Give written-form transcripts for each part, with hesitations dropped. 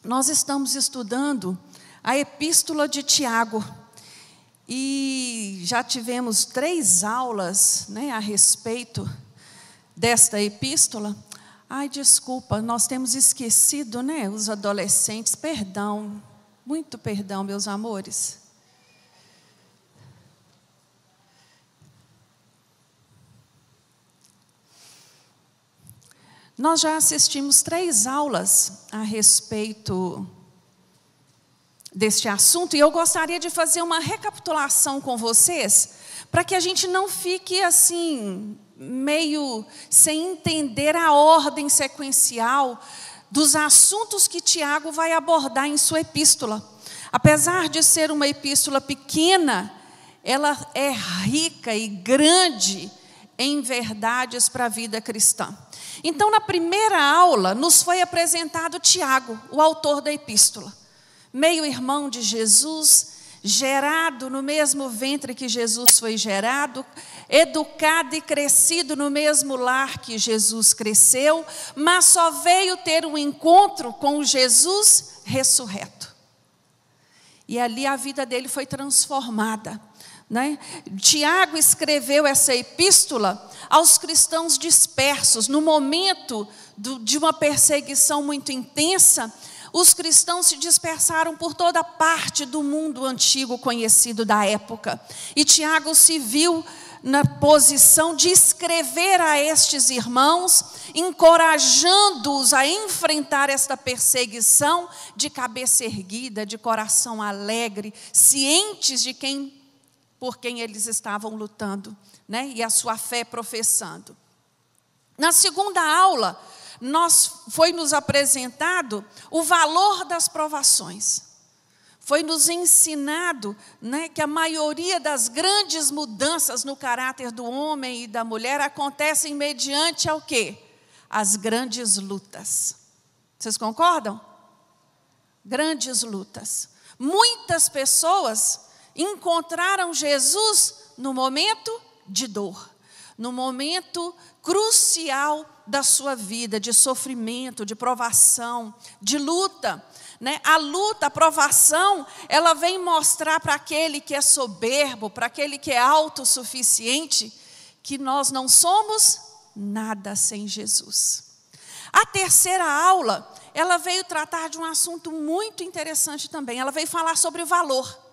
Nós estamos estudando a Epístola de Tiago e já tivemos 3 aulas, né, a respeito desta epístola. Ai, desculpa, nós temos esquecido, né, os adolescentes. Perdão, muito perdão, meus amores. Nós já assistimos 3 aulas a respeito deste assunto e eu gostaria de fazer uma recapitulação com vocês, para que a gente não fique assim, meio sem entender a ordem sequencial dos assuntos que Tiago vai abordar em sua epístola. Apesar de ser uma epístola pequena, ela é rica e grande em verdades para a vida cristã. Então, na primeira aula, nos foi apresentado Tiago, o autor da epístola. Meio-irmão de Jesus, gerado no mesmo ventre que Jesus foi gerado, educado e crescido no mesmo lar que Jesus cresceu, mas só veio ter um encontro com o Jesus ressurreto. E ali a vida dele foi transformada, né? Tiago escreveu essa epístola aos cristãos dispersos. No momento de uma perseguição muito intensa, os cristãos se dispersaram por toda parte do mundo antigo conhecido da época. E Tiago se viu na posição de escrever a estes irmãos, encorajando-os a enfrentar esta perseguição de cabeça erguida, de coração alegre, cientes de por quem eles estavam lutando, né? E a sua fé professando. Na segunda aula, foi nos apresentado o valor das provações. Foi nos ensinado, né, que a maioria das grandes mudanças no caráter do homem e da mulher acontecem mediante ao quê? As grandes lutas. Vocês concordam? Grandes lutas. Muitas pessoas encontraram Jesus no momento de dor, no momento crucial da sua vida, de sofrimento, de provação, de luta, né? A luta, a provação, ela vem mostrar para aquele que é soberbo, para aquele que é autossuficiente, que nós não somos nada sem Jesus. A terceira aula, ela veio tratar de um assunto muito interessante também. Ela veio falar sobre o valor.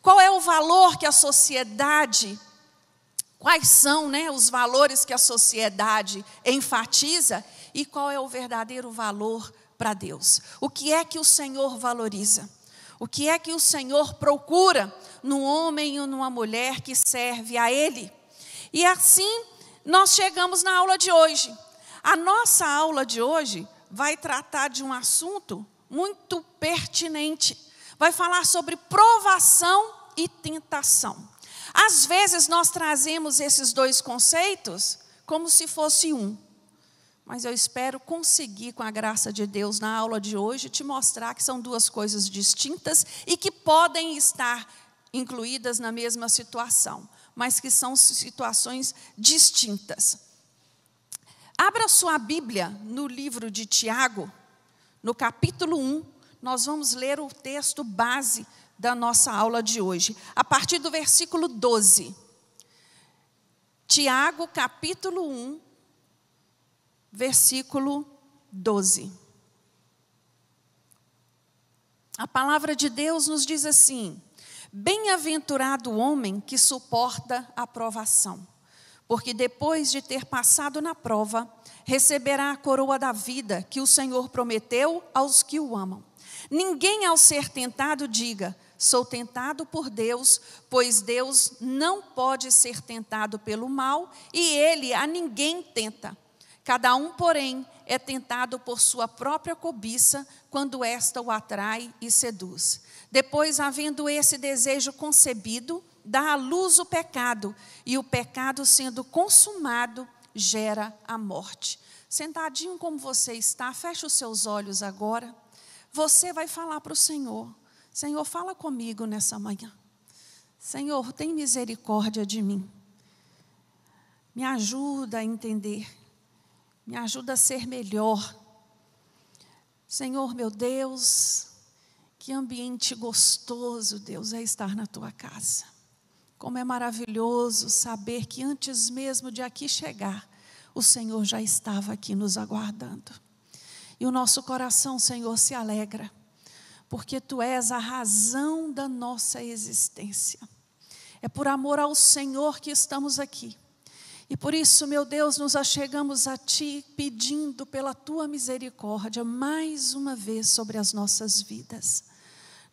Qual é o valor que a sociedade, quais são, né, os valores que a sociedade enfatiza e qual é o verdadeiro valor para Deus? O que é que o Senhor valoriza? O que é que o Senhor procura num homem ou numa mulher que serve a Ele? E assim nós chegamos na aula de hoje. A nossa aula de hoje vai tratar de um assunto muito pertinente. Vai falar sobre provação e tentação. Às vezes nós trazemos esses 2 conceitos como se fosse um. Mas eu espero conseguir, com a graça de Deus, na aula de hoje, te mostrar que são 2 coisas distintas e que podem estar incluídas na mesma situação, mas que são situações distintas. Abra sua Bíblia no livro de Tiago, no capítulo 1, nós vamos ler o texto base da nossa aula de hoje, a partir do versículo 12. Tiago, capítulo 1, versículo 12. A palavra de Deus nos diz assim: bem-aventurado o homem que suporta a provação, porque depois de ter passado na prova, receberá a coroa da vida que o Senhor prometeu aos que o amam. Ninguém, ao ser tentado, diga: sou tentado por Deus, pois Deus não pode ser tentado pelo mal, e Ele a ninguém tenta. Cada um, porém, é tentado por sua própria cobiça, quando esta o atrai e seduz. Depois, havendo esse desejo concebido, dá à luz o pecado, e o pecado, sendo consumado, gera a morte. Sentadinho como você está, feche os seus olhos agora. Você vai falar para o Senhor: Senhor, fala comigo nessa manhã. Senhor, tem misericórdia de mim. Me ajuda a entender. Me ajuda a ser melhor. Senhor, meu Deus, que ambiente gostoso, Deus, é estar na tua casa. Como é maravilhoso saber que antes mesmo de aqui chegar, o Senhor já estava aqui nos aguardando. E o nosso coração, Senhor, se alegra, porque Tu és a razão da nossa existência. É por amor ao Senhor que estamos aqui. E por isso, meu Deus, nos achegamos a Ti, pedindo pela Tua misericórdia, mais uma vez sobre as nossas vidas.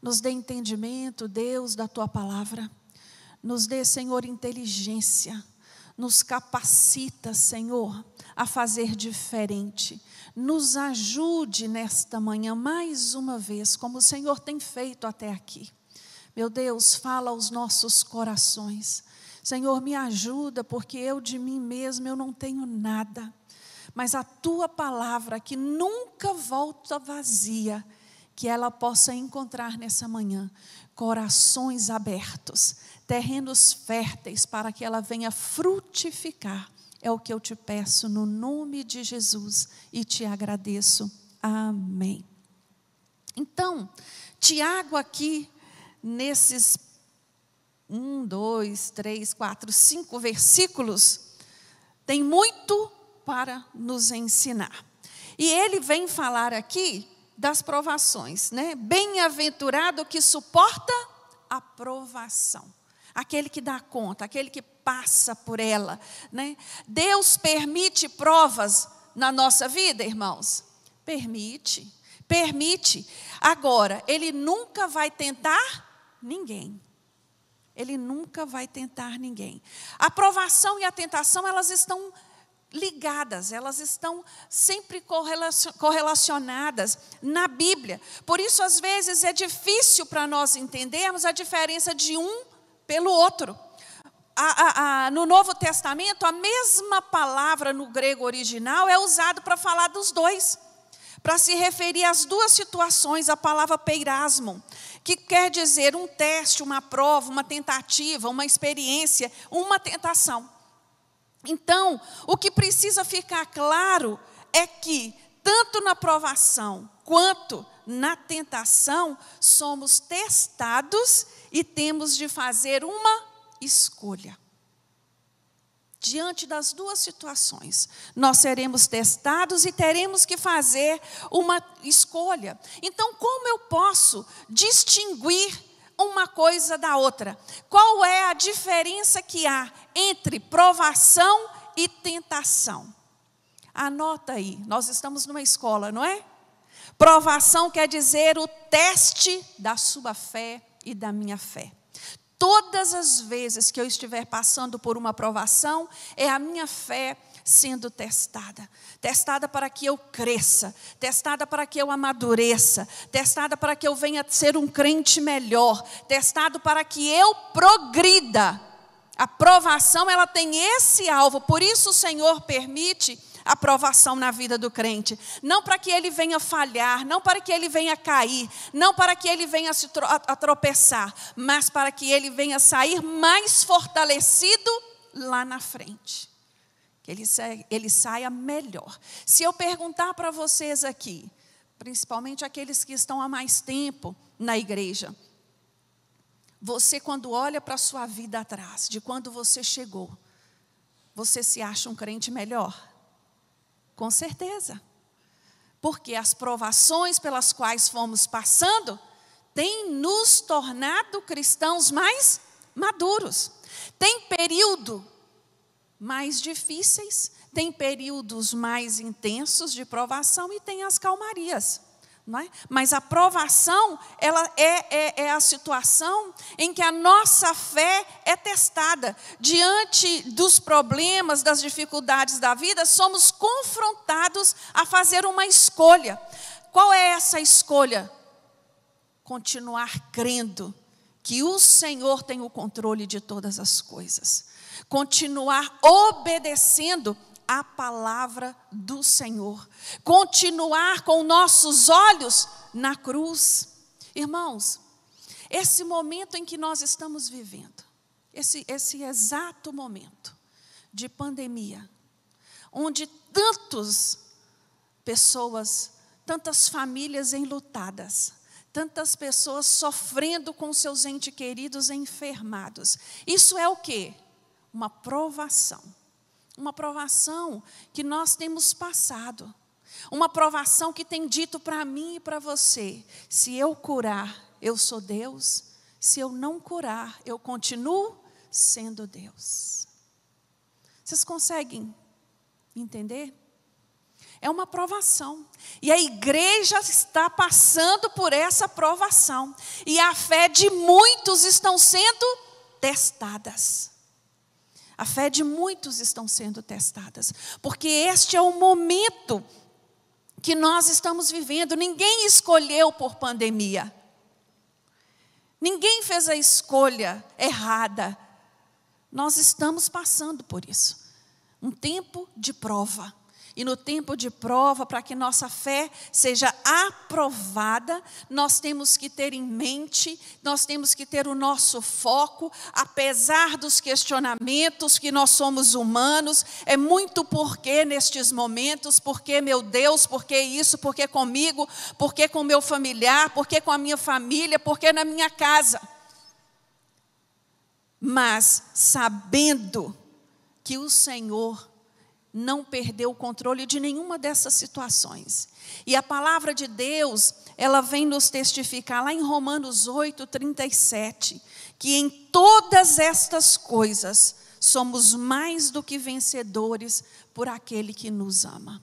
Nos dê entendimento, Deus, da Tua palavra. Nos dê, Senhor, inteligência. Nos capacita, Senhor, a fazer diferente. Nos ajude nesta manhã, mais uma vez, como o Senhor tem feito até aqui. Meu Deus, fala aos nossos corações. Senhor, me ajuda, porque eu de mim mesmo eu não tenho nada. Mas a Tua palavra, que nunca volta vazia, que ela possa encontrar nessa manhã corações abertos, terrenos férteis, para que ela venha frutificar. É o que eu te peço no nome de Jesus e te agradeço. Amém. Então, Tiago aqui, nesses 1, 2, 3, 4, 5 versículos, tem muito para nos ensinar. E ele vem falar aqui das provações, né? Bem-aventurado que suporta a provação. Aquele que dá conta, aquele que passa por ela, né? Deus permite provas na nossa vida, irmãos? Permite. Agora, Ele nunca vai tentar ninguém. Ele nunca vai tentar ninguém. A provação e a tentação, elas estão ligadas, elas estão sempre correlacionadas na Bíblia. Por isso, às vezes, é difícil para nós entendermos a diferença de um pelo outro. No Novo Testamento, a mesma palavra no grego original é usada para falar dos dois, para se referir às duas situações, a palavra peirasmon, que quer dizer um teste, uma prova, uma tentativa, uma experiência, uma tentação. Então, o que precisa ficar claro é que, tanto na provação quanto na tentação, somos testados e temos de fazer uma escolha. Diante das duas situações, nós seremos testados e teremos que fazer uma escolha. Então, como eu posso distinguir uma coisa da outra? Qual é a diferença que há entre provação e tentação? Anota aí, nós estamos numa escola, não é? Provação quer dizer o teste da sua fé e da minha fé. Todas as vezes que eu estiver passando por uma provação, é a minha fé sendo testada. Testada para que eu cresça, testada para que eu amadureça, testada para que eu venha ser um crente melhor, testado para que eu progrida. A provação, ela tem esse alvo, por isso o Senhor permite a provação na vida do crente. Não para que ele venha falhar, não para que ele venha cair, não para que ele venha a tropeçar, mas para que ele venha sair mais fortalecido lá na frente. Que ele saia melhor. Se eu perguntar para vocês aqui, principalmente aqueles que estão há mais tempo na igreja, você, quando olha para a sua vida atrás, de quando você chegou, você se acha um crente melhor? Com certeza. Porque as provações pelas quais fomos passando têm nos tornado cristãos mais maduros. Tem período mais difíceis, tem períodos mais intensos de provação e tem as calmarias. Não é? Mas a provação, ela é a situação em que a nossa fé é testada. Diante dos problemas, das dificuldades da vida, somos confrontados a fazer uma escolha. Qual é essa escolha? Continuar crendo que o Senhor tem o controle de todas as coisas. Continuar obedecendo a palavra do Senhor. Continuar com nossos olhos na cruz. Irmãos, esse momento em que nós estamos vivendo, esse exato momento de pandemia, onde tantas pessoas tantas famílias enlutadas, tantas pessoas sofrendo com seus entes queridos enfermados. Isso é o quê? Uma provação. Uma provação que nós temos passado. Uma provação que tem dito para mim e para você: se eu curar, eu sou Deus. Se eu não curar, eu continuo sendo Deus. Vocês conseguem entender? É uma provação. E a igreja está passando por essa provação. E a fé de muitos estão sendo testadas. A fé de muitos estão sendo testadas. Porque este é o momento que nós estamos vivendo. Ninguém escolheu por pandemia. Ninguém fez a escolha errada. Nós estamos passando por isso. Um tempo de prova. E no tempo de prova, para que nossa fé seja aprovada, nós temos que ter em mente, nós temos que ter o nosso foco, apesar dos questionamentos que nós somos humanos, é muito porquê nestes momentos, porquê meu Deus, porquê isso, porquê comigo, porquê com o meu familiar, porquê com a minha família, porquê na minha casa. Mas sabendo que o Senhor não perdeu o controle de nenhuma dessas situações. E a palavra de Deus, ela vem nos testificar lá em Romanos 8:37, que em todas estas coisas somos mais do que vencedores por aquele que nos ama.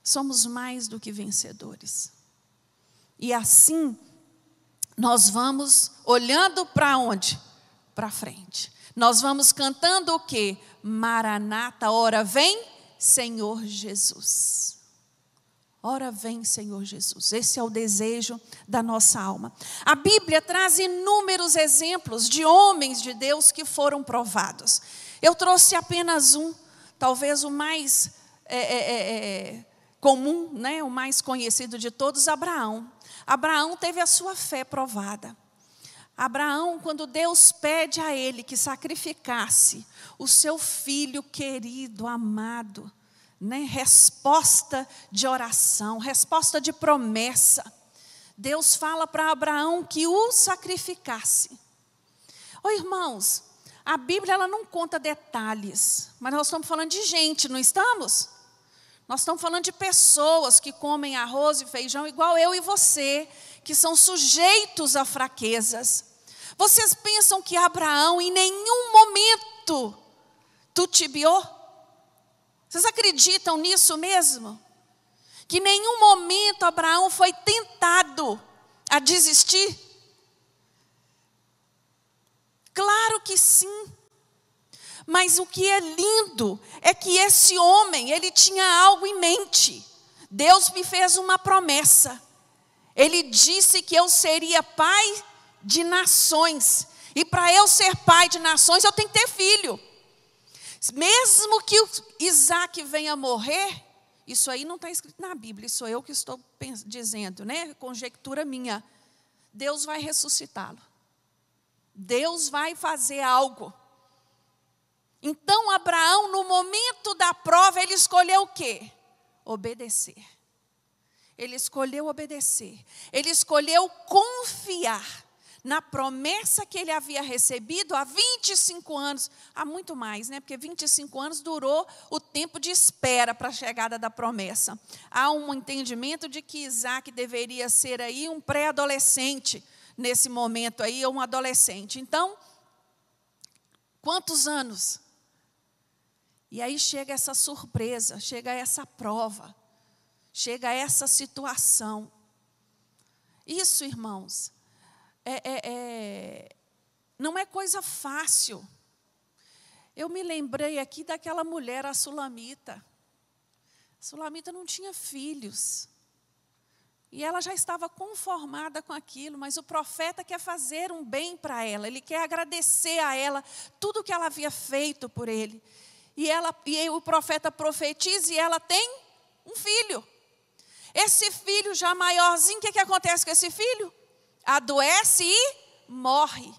Somos mais do que vencedores. E assim, nós vamos olhando para onde? Para frente. Nós vamos cantando o quê? Maranata, ora vem, Senhor Jesus. Ora vem, Senhor Jesus. Esse é o desejo da nossa alma. A Bíblia traz inúmeros exemplos de homens de Deus que foram provados. Eu trouxe apenas um, talvez o mais comum, né? O mais conhecido de todos, Abraão. Abraão teve a sua fé provada. Abraão, quando Deus pede a ele que sacrificasse o seu filho querido, amado, né? Resposta de oração, resposta de promessa. Deus fala para Abraão que o sacrificasse. Ô irmãos, a Bíblia ela não conta detalhes, mas nós estamos falando de gente, não estamos? Nós estamos falando de pessoas que comem arroz e feijão igual eu e você, que são sujeitos a fraquezas. Vocês pensam que Abraão em nenhum momento titubeou? Vocês acreditam nisso mesmo? Que em nenhum momento Abraão foi tentado a desistir? Claro que sim. Mas o que é lindo é que esse homem, ele tinha algo em mente. Deus me fez uma promessa. Ele disse que eu seria pai de nações. E para eu ser pai de nações, eu tenho que ter filho. Mesmo que o Isaac venha morrer, isso aí não está escrito na Bíblia, isso sou eu que estou dizendo, né? Conjectura minha. Deus vai ressuscitá-lo. Deus vai fazer algo. Então Abraão, no momento da prova, ele escolheu o quê? Obedecer. Ele escolheu obedecer. Ele escolheu confiar na promessa que ele havia recebido há 25 anos. Há muito mais, né? Porque 25 anos durou o tempo de espera para a chegada da promessa. Há um entendimento de que Isaac deveria ser aí um pré-adolescente nesse momento aí, ou um adolescente. Então, quantos anos? E aí chega essa surpresa, chega essa prova, chega essa situação. Isso, irmãos, não é coisa fácil. Eu me lembrei aqui daquela mulher, a Sulamita. A Sulamita não tinha filhos. E ela já estava conformada com aquilo, mas o profeta quer fazer um bem para ela. Ele quer agradecer a ela tudo que ela havia feito por ele. E o profeta profetiza e ela tem um filho. Esse filho já maiorzinho, o que acontece com esse filho? Adoece e morre.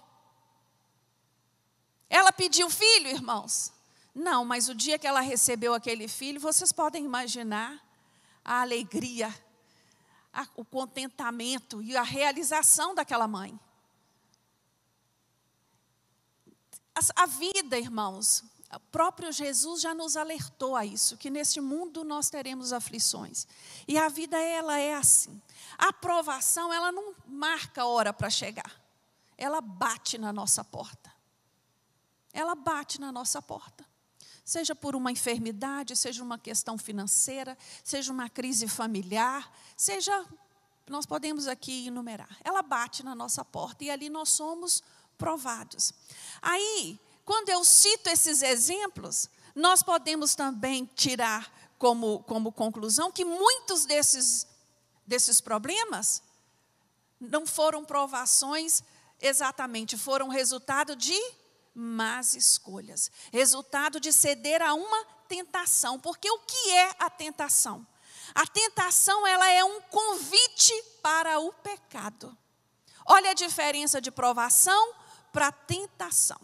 Ela pediu filho, irmãos? Não, mas o dia que ela recebeu aquele filho, vocês podem imaginar a alegria, o contentamento e a realização daquela mãe. A vida, irmãos, o próprio Jesus já nos alertou a isso, que neste mundo nós teremos aflições. E a vida, ela é assim. A aprovação, ela não marca hora para chegar. Ela bate na nossa porta. Ela bate na nossa porta. Seja por uma enfermidade, seja uma questão financeira, seja uma crise familiar, seja, nós podemos aqui enumerar. Ela bate na nossa porta e ali nós somos provados. Aí, quando eu cito esses exemplos, nós podemos também tirar como conclusão que muitos desses problemas não foram provações exatamente, foram resultado de más escolhas, resultado de ceder a uma tentação. Porque o que é a tentação? A tentação, ela é um convite para o pecado. Olha a diferença de provação para tentação.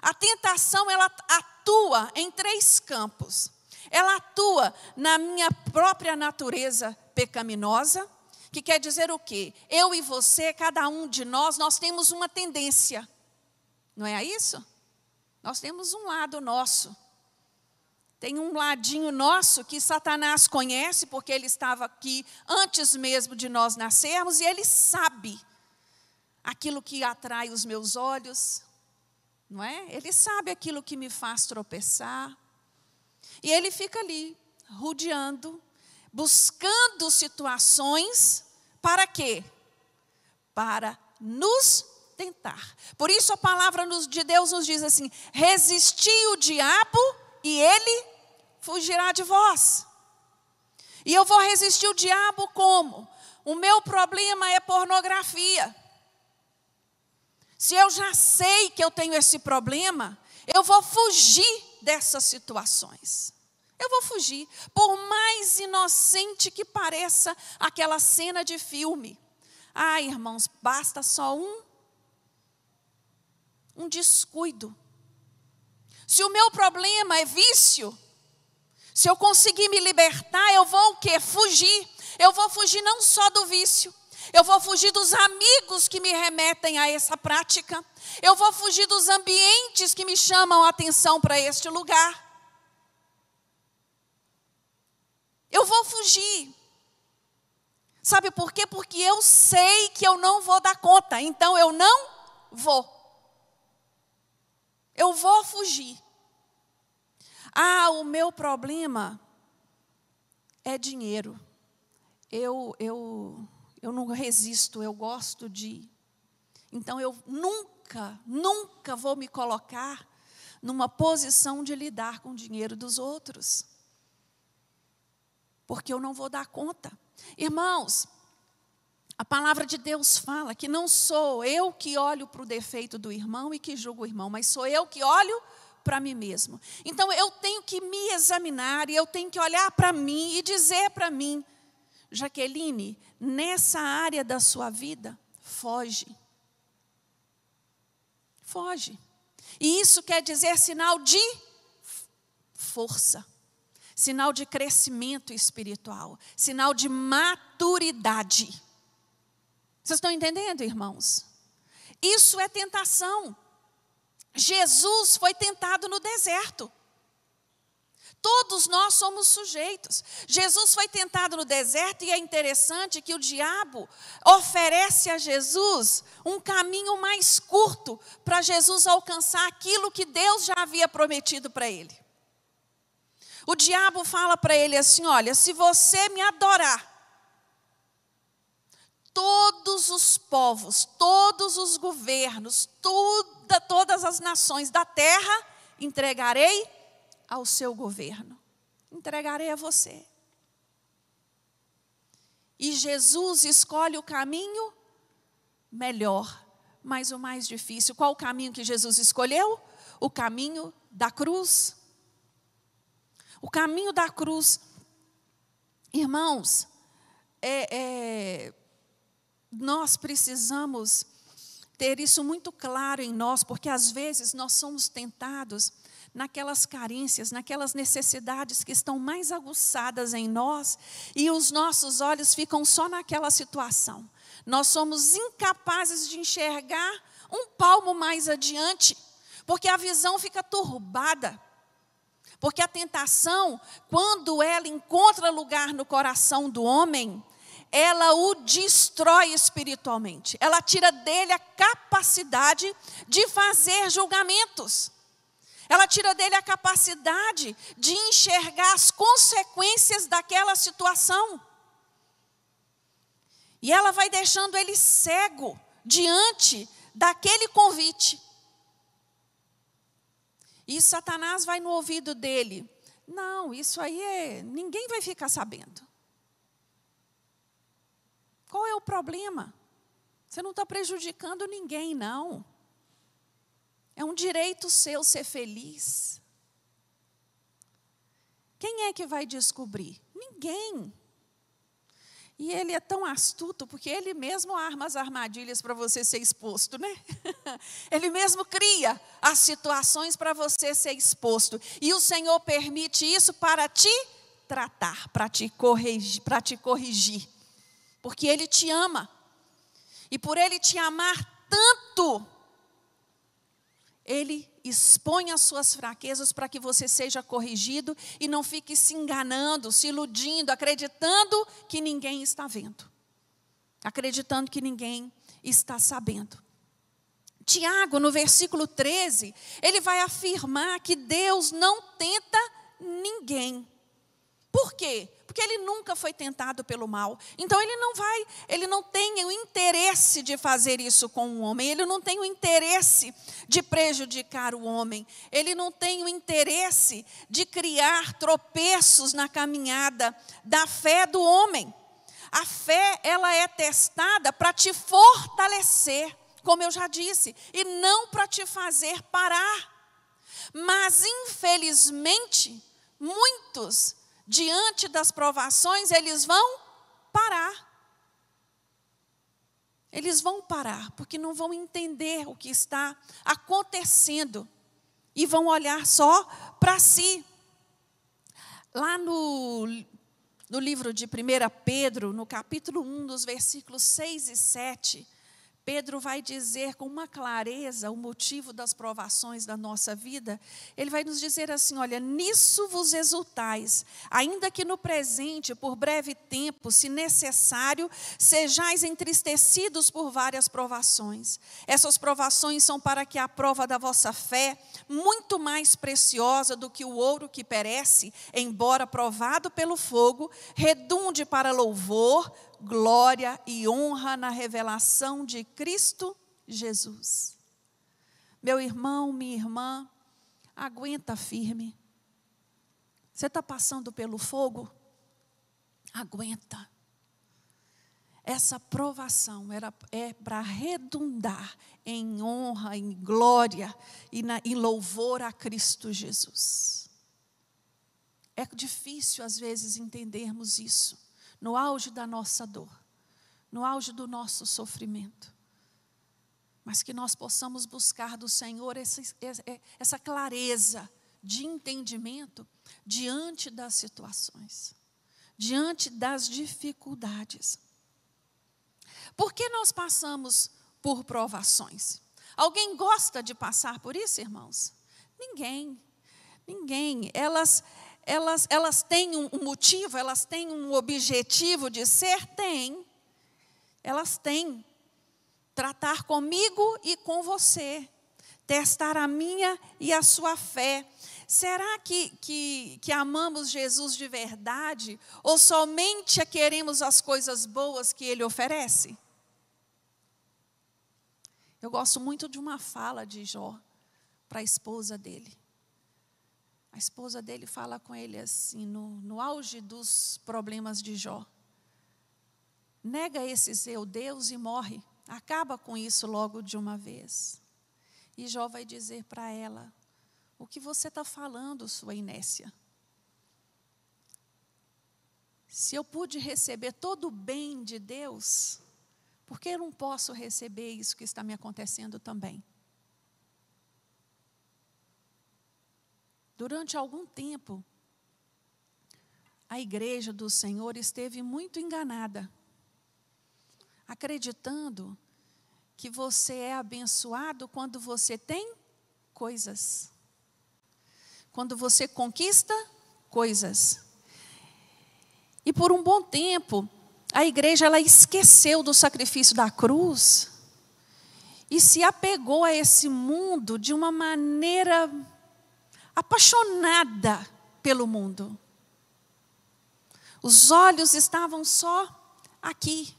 A tentação, ela atua em 3 campos. Ela atua na minha própria natureza pecaminosa, que quer dizer o quê? Eu e você, cada um de nós temos uma tendência. Não é isso? Nós temos um lado nosso. Tem um ladinho nosso que Satanás conhece, porque ele estava aqui antes mesmo de nós nascermos, e ele sabe aquilo que atrai os meus olhos, não é? Ele sabe aquilo que me faz tropeçar. E ele fica ali, rodeando, buscando situações, para quê? Para nos tentar. Por isso a palavra de Deus nos diz assim: resisti o diabo e ele fugirá de vós. E eu vou resistir o diabo como? O meu problema é pornografia. Se eu já sei que eu tenho esse problema, eu vou fugir dessas situações. Eu vou fugir. Por mais inocente que pareça aquela cena de filme. Ah, irmãos, basta só um descuido. Se o meu problema é vício, se eu conseguir me libertar, eu vou o quê? Fugir. Eu vou fugir não só do vício. Eu vou fugir dos amigos que me remetem a essa prática. Eu vou fugir dos ambientes que me chamam a atenção para este lugar. Eu vou fugir. Sabe por quê? Porque eu sei que eu não vou dar conta. Então eu não vou. Eu vou fugir. Ah, o meu problema é dinheiro. Eu não resisto, eu gosto de. Então eu nunca vou me colocar numa posição de lidar com o dinheiro dos outros. Porque eu não vou dar conta. Irmãos, a palavra de Deus fala que não sou eu que olho para o defeito do irmão e que julgo o irmão, mas sou eu que olho para mim mesmo. Então eu tenho que me examinar e eu tenho que olhar para mim e dizer para mim: Jaqueline, nessa área da sua vida, foge. Foge. E isso quer dizer sinal de força, sinal de crescimento espiritual, sinal de maturidade. Vocês estão entendendo, irmãos? Isso é tentação. Jesus foi tentado no deserto. Todos nós somos sujeitos. Jesus foi tentado no deserto e é interessante que o diabo oferece a Jesus um caminho mais curto para Jesus alcançar aquilo que Deus já havia prometido para ele. O diabo fala para ele assim: olha, se você me adorar, todos os povos, todos os governos, todas as nações da terra entregarei ao seu governo. Entregarei a você. E Jesus escolhe o caminho melhor, mas o mais difícil. Qual o caminho que Jesus escolheu? O caminho da cruz. O caminho da cruz. Irmãos, nós precisamos ter isso muito claro em nós, porque às vezes nós somos tentados naquelas carências, naquelas necessidades que estão mais aguçadas em nós, e os nossos olhos ficam só naquela situação. Nós somos incapazes de enxergar um palmo mais adiante, porque a visão fica turbada. Porque a tentação, quando ela encontra lugar no coração do homem, ela o destrói espiritualmente. Ela tira dele a capacidade de fazer julgamentos. Ela tira dele a capacidade de enxergar as consequências daquela situação. E ela vai deixando ele cego diante daquele convite. E Satanás vai no ouvido dele. Não, isso aí ninguém vai ficar sabendo. Qual é o problema? Você não está prejudicando ninguém, não. É um direito seu ser feliz. Quem é que vai descobrir? Ninguém. E ele é tão astuto, porque ele mesmo arma as armadilhas para você ser exposto, né? Ele mesmo cria as situações para você ser exposto. E o Senhor permite isso para te tratar, para te corrigir. Porque Ele te ama. E por Ele te amar tanto, Ele expõe as suas fraquezas para que você seja corrigido e não fique se enganando, se iludindo, acreditando que ninguém está vendo. Acreditando que ninguém está sabendo. Tiago, no versículo 13, ele vai afirmar que Deus não tenta ninguém. Por quê? Porque ele nunca foi tentado pelo mal. Então ele não tem o interesse de fazer isso com o homem. Ele não tem o interesse de prejudicar o homem. Ele não tem o interesse de criar tropeços na caminhada da fé do homem. A fé, ela é testada para te fortalecer, como eu já disse, e não para te fazer parar. Mas, infelizmente, muitos, diante das provações, eles vão parar. Eles vão parar, porque não vão entender o que está acontecendo. E vão olhar só para si. Lá no livro de 1 Pedro, no capítulo 1, dos versículos 6 e 7, Pedro vai dizer com uma clareza o motivo das provações da nossa vida. Ele vai nos dizer assim, olha, nisso vos exultais, ainda que no presente, por breve tempo, se necessário, sejais entristecidos por várias provações. Essas provações são para que a prova da vossa fé, muito mais preciosa do que o ouro que perece, embora provado pelo fogo, redunde para louvor, glória e honra na revelação de Cristo Jesus. Meu irmão, minha irmã, aguenta firme. Você está passando pelo fogo? Aguenta. Essa provação é para redundar em honra, em glória e louvor a Cristo Jesus. É difícil às vezes entendermos isso. No auge da nossa dor, no auge do nosso sofrimento. Mas que nós possamos buscar do Senhor essa clareza de entendimento diante das situações, diante das dificuldades. Por que nós passamos por provações? Alguém gosta de passar por isso, irmãos? Ninguém. Elas têm um motivo, elas têm um objetivo de ser? Tem. Elas têm. Tratar comigo e com você. Testar a minha e a sua fé. Será que amamos Jesus de verdade? Ou somente queremos as coisas boas que Ele oferece? Eu gosto muito de uma fala de Jó para a esposa dele. A esposa dele fala com ele assim, no auge dos problemas de Jó. Nega esse seu Deus e morre. Acaba com isso logo de uma vez. E Jó vai dizer para ela, o que você está falando, sua inércia? Se eu pude receber todo o bem de Deus, Por que eu não posso receber isso que está me acontecendo também? Durante algum tempo, a igreja do Senhor esteve muito enganada, acreditando que você é abençoado quando você tem coisas. Quando você conquista coisas. E por um bom tempo, a igreja ela esqueceu do sacrifício da cruz e se apegou a esse mundo de uma maneira apaixonada pelo mundo. Os olhos estavam só aqui.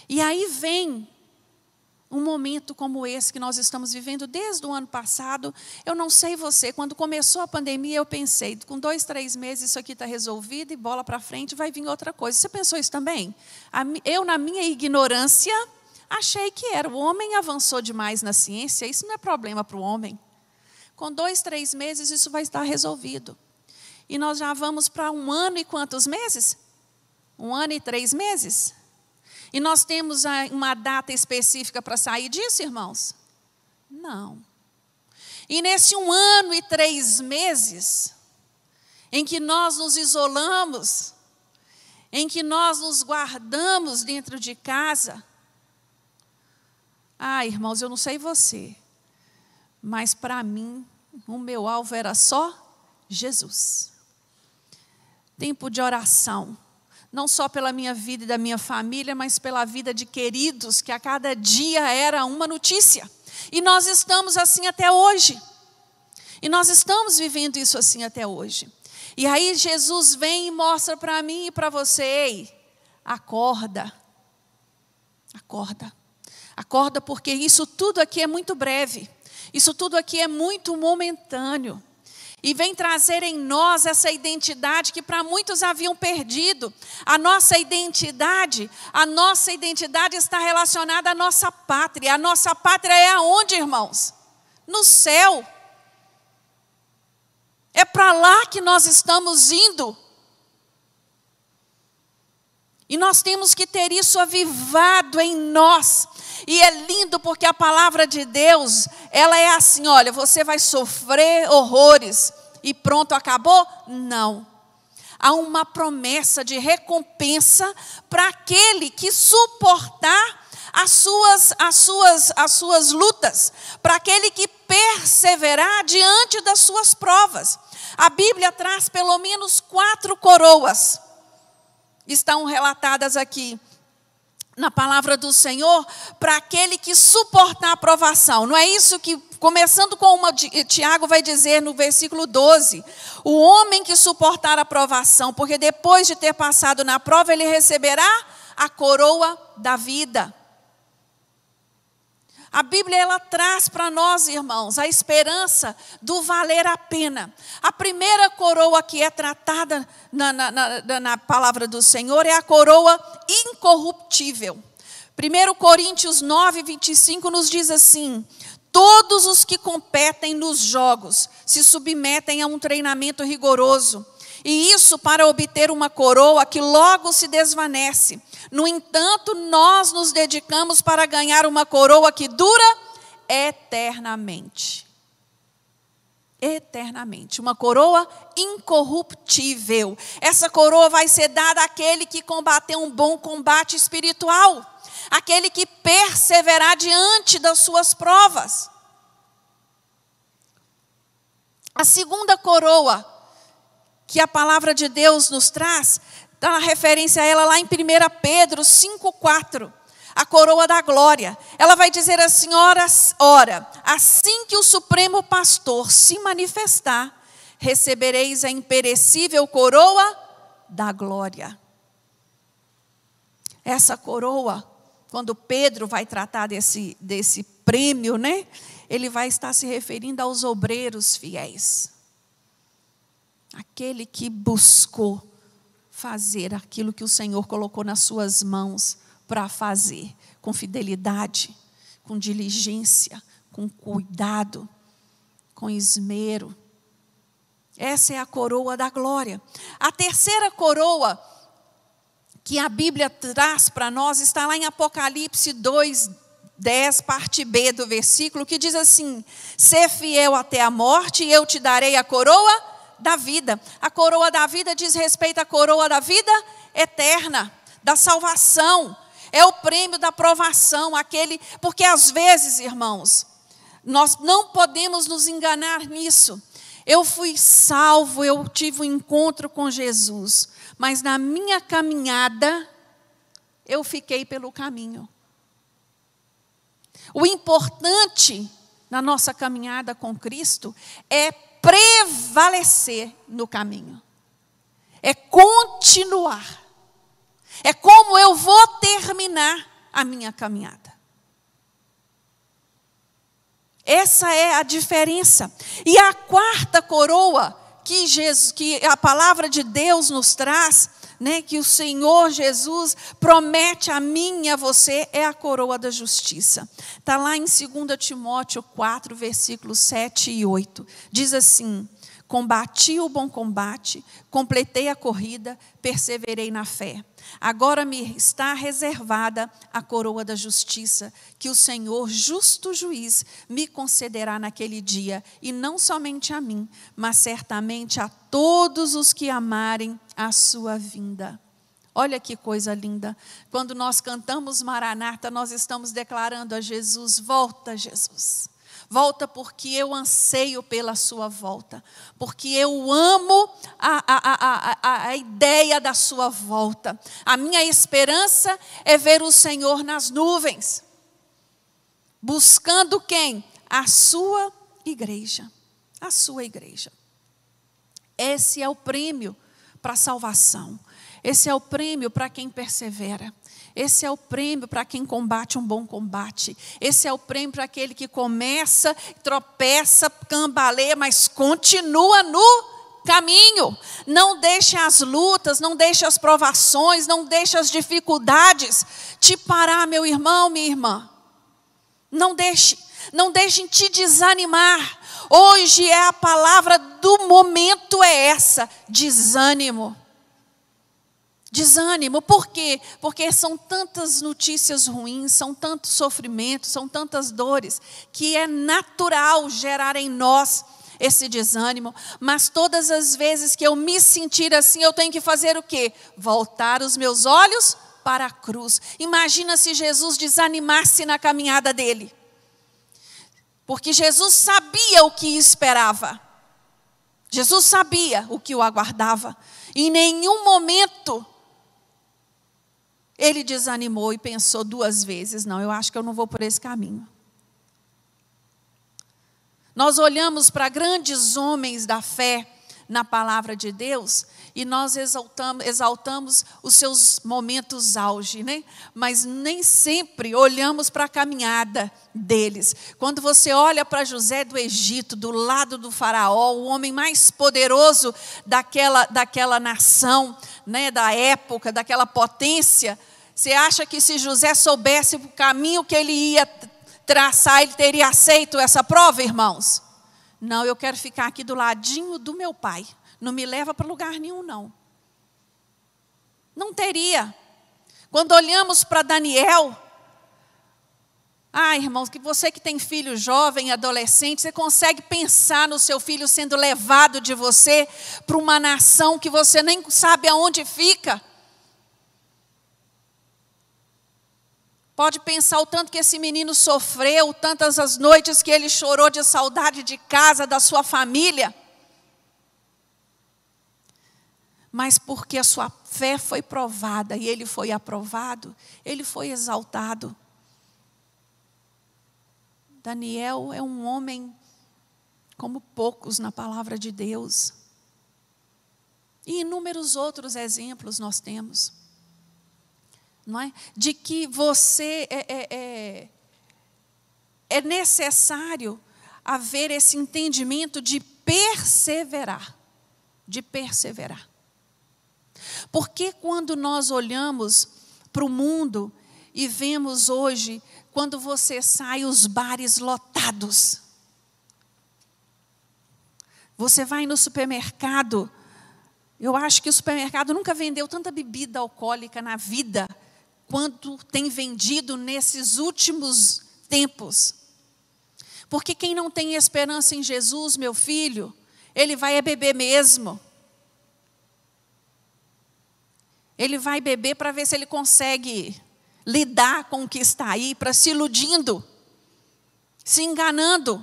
E aí vem um momento como esse que nós estamos vivendo desde o ano passado. Eu não sei você, quando começou a pandemia eu pensei, com 2, 3 meses isso aqui está resolvido e bola para frente vai vir outra coisa. Você pensou isso também? Eu, na minha ignorância, achei que era. O homem avançou demais na ciência, isso não é problema para o homem. Com 2, 3 meses isso vai estar resolvido. E nós já vamos para 1 ano e quantos meses? 1 ano e 3 meses? E nós temos uma data específica para sair disso, irmãos? Não. E nesse 1 ano e 3 meses, em que nós nos isolamos, em que nós nos guardamos dentro de casa, irmãos, eu não sei você, mas para mim, o meu alvo era só Jesus. Tempo de oração. Não só pela minha vida e da minha família, mas pela vida de queridos, que a cada dia era uma notícia. E nós estamos assim até hoje. E nós estamos vivendo isso assim até hoje. E aí Jesus vem e mostra para mim e para você, ei, acorda. Acorda. Acorda, porque isso tudo aqui é muito breve. Isso tudo aqui é muito momentâneo. E vem trazer em nós essa identidade que para muitos haviam perdido. A nossa identidade está relacionada à nossa pátria. A nossa pátria é aonde, irmãos? No céu. É para lá que nós estamos indo. E nós temos que ter isso avivado em nós. E é lindo porque a palavra de Deus, ela é assim, olha, você vai sofrer horrores e pronto, acabou? Não. Há uma promessa de recompensa para aquele que suportar as suas lutas, para aquele que perseverar diante das suas provas. A Bíblia traz pelo menos 4 coroas, estão relatadas aqui na palavra do Senhor, para aquele que suportar a provação. Não é isso que, começando com Tiago vai dizer no versículo 12, o homem que suportar a provação, porque depois de ter passado na prova, ele receberá a coroa da vida. A Bíblia, ela traz para nós, irmãos, a esperança do valer a pena. A primeira coroa que é tratada na palavra do Senhor é a coroa incorruptível. 1 Coríntios 9, 25 nos diz assim: todos os que competem nos jogos se submetem a um treinamento rigoroso. E isso para obter uma coroa que logo se desvanece. No entanto, nós nos dedicamos para ganhar uma coroa que dura eternamente. Eternamente. Uma coroa incorruptível. Essa coroa vai ser dada àquele que combateu um bom combate espiritual. Aquele que perseverar diante das suas provas. A segunda coroa que a palavra de Deus nos traz, dá uma referência a ela lá em 1 Pedro 5,4, a coroa da glória. Ela vai dizer assim, ora, assim que o Supremo Pastor se manifestar, recebereis a imperecível coroa da glória. Essa coroa, quando Pedro vai tratar desse prêmio, né? Ele vai estar se referindo aos obreiros fiéis. Aquele que buscou fazer aquilo que o Senhor colocou nas suas mãos para fazer, com fidelidade, com diligência, com cuidado, com esmero. Essa é a coroa da glória. A terceira coroa que a Bíblia traz para nós está lá em Apocalipse 2:10, parte B do versículo, que diz assim: ser fiel até a morte e eu te darei a coroa da vida. A coroa da vida diz respeito à coroa da vida eterna, da salvação. É o prêmio da aprovação, porque às vezes, irmãos, nós não podemos nos enganar nisso. Eu fui salvo, eu tive um encontro com Jesus, mas na minha caminhada, eu fiquei pelo caminho. O importante na nossa caminhada com Cristo é prevalecer no caminho, é continuar. É como eu vou terminar a minha caminhada. Essa é a diferença. E a quarta coroa que a palavra de Deus nos traz, né, que o Senhor Jesus promete a mim e a você, é a coroa da justiça. Está lá em 2 Timóteo 4, versículos 7 e 8. Diz assim: combati o bom combate, completei a corrida, perseverei na fé. Agora me está reservada a coroa da justiça, que o Senhor, justo juiz, me concederá naquele dia, e não somente a mim, mas certamente a todos os que amarem a sua vinda. Olha que coisa linda. Quando nós cantamos Maranata, nós estamos declarando a Jesus: volta, Jesus. Volta, porque eu anseio pela sua volta, porque eu amo a ideia da sua volta. A minha esperança é ver o Senhor nas nuvens, buscando quem? A sua igreja, a sua igreja. Esse é o prêmio para a salvação, esse é o prêmio para quem persevera. Esse é o prêmio para quem combate um bom combate. Esse é o prêmio para aquele que começa, tropeça, cambaleia, mas continua no caminho. Não deixe as lutas, não deixe as provações, não deixe as dificuldades te parar, meu irmão, minha irmã. Não deixem te desanimar. Hoje é a palavra do momento, é essa: desânimo. Desânimo, por quê? Porque são tantas notícias ruins, são tantos sofrimentos, são tantas dores, que é natural gerar em nós esse desânimo. Mas todas as vezes que eu me sentir assim, eu tenho que fazer o quê? Voltar os meus olhos para a cruz. Imagina se Jesus desanimasse na caminhada dele. Porque Jesus sabia o que esperava. Jesus sabia o que o aguardava. Em nenhum momento ele desanimou e pensou duas vezes: não, eu acho que eu não vou por esse caminho. Nós olhamos para grandes homens da fé na palavra de Deus e nós exaltamos os seus momentos auge, né? Mas nem sempre olhamos para a caminhada deles. Quando você olha para José do Egito, do lado do faraó, o homem mais poderoso daquela nação, né, da época, daquela potência, você acha que se José soubesse o caminho que ele ia traçar, ele teria aceito essa prova, irmãos? Não, eu quero ficar aqui do ladinho do meu pai. Não me leva para lugar nenhum, não. Não teria. Quando olhamos para Daniel, irmãos, que você que tem filho jovem, adolescente, você consegue pensar no seu filho sendo levado de você para uma nação que você nem sabe aonde fica? Pode pensar o tanto que esse menino sofreu, tantas as noites que ele chorou de saudade de casa, da sua família. Mas porque a sua fé foi provada e ele foi aprovado, ele foi exaltado. Daniel é um homem como poucos na palavra de Deus. E inúmeros outros exemplos nós temos. Não é? De que você é necessário haver esse entendimento de perseverar. De perseverar. Porque quando nós olhamos para o mundo e vemos hoje, quando você sai, os bares lotados. Você vai no supermercado. Eu acho que o supermercado nunca vendeu tanta bebida alcoólica na vida quanto tem vendido nesses últimos tempos. Porque quem não tem esperança em Jesus, meu filho, ele vai beber mesmo. Ele vai beber para ver se ele consegue lidar com o que está aí, para se iludindo, se enganando.